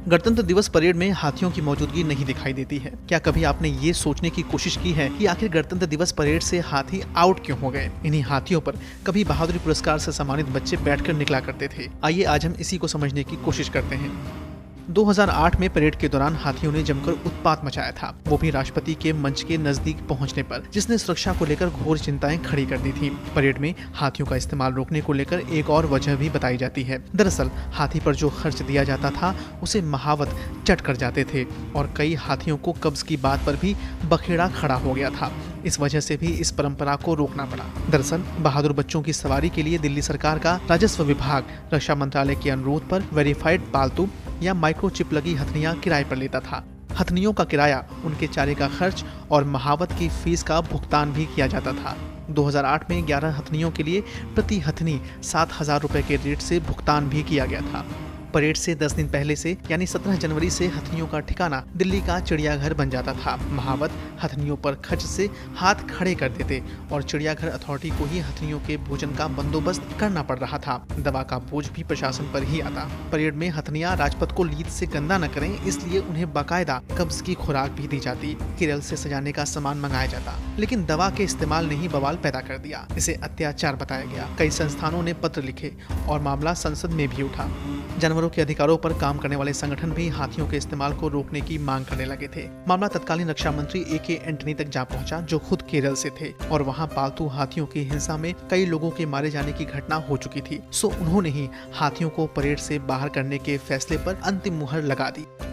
गणतंत्र दिवस परेड में हाथियों की मौजूदगी नहीं दिखाई देती है। क्या कभी आपने ये सोचने की कोशिश की है कि आखिर गणतंत्र दिवस परेड से हाथी आउट क्यों हो गए? इन्हीं हाथियों पर कभी बहादुरी पुरस्कार से सम्मानित बच्चे बैठकर निकला करते थे। आइए आज हम इसी को समझने की कोशिश करते हैं। 2008 में परेड के दौरान हाथियों ने जमकर उत्पात मचाया था, वो भी राष्ट्रपति के मंच के नजदीक पहुंचने पर, जिसने सुरक्षा को लेकर घोर चिंताएं खड़ी कर दी थी। परेड में हाथियों का इस्तेमाल रोकने को लेकर एक और वजह भी बताई जाती है। दरअसल हाथी पर जो खर्च दिया जाता था उसे महावत चट कर जाते थे और कई हाथियों को कब्ज की बात पर भी बखेड़ा खड़ा हो गया था। इस वजह से भी इस परंपरा को रोकना पड़ा। दरअसल बहादुर बच्चों की सवारी के लिए दिल्ली सरकार का राजस्व विभाग रक्षा मंत्रालय के अनुरोध पर वेरीफाइड पालतू या माइक्रोचिप लगी हथनियां किराए पर लेता था। हथनियों का किराया, उनके चारे का खर्च और महावत की फीस का भुगतान भी किया जाता था। 2008 में 11 हथनियों के लिए प्रति हथनी 7,000 रुपए के रेट से भुगतान भी किया गया था। परेड से 10 दिन पहले से यानी 17 जनवरी से हथनियों का ठिकाना दिल्ली का चिड़ियाघर बन जाता था। महावत हथनियों पर खर्च से हाथ खड़े कर देते और चिड़ियाघर अथॉरिटी को ही हथनियों के भोजन का बंदोबस्त करना पड़ रहा था। दवा का बोझ भी प्रशासन पर ही आता। परेड में हथनियां राजपथ को लीद से गंदा न करें, इसलिए उन्हें बाकायदा कब्ज की खुराक भी दी जाती। केरल से सजाने का सामान मंगाया जाता, लेकिन दवा के इस्तेमाल ने ही बवाल पैदा कर दिया। इसे अत्याचार बताया गया। कई संस्थानों ने पत्र लिखे और मामला संसद में भी उठा। जानवरों के अधिकारों पर काम करने वाले संगठन भी हाथियों के इस्तेमाल को रोकने की मांग करने लगे थे। मामला तत्कालीन रक्षा मंत्री AK एंटनी तक जा पहुंचा, जो खुद केरल से थे और वहां पालतू हाथियों की हिंसा में कई लोगों के मारे जाने की घटना हो चुकी थी। सो उन्होंने ही हाथियों को परेड से बाहर करने के फैसले पर अंतिम मुहर लगा दी।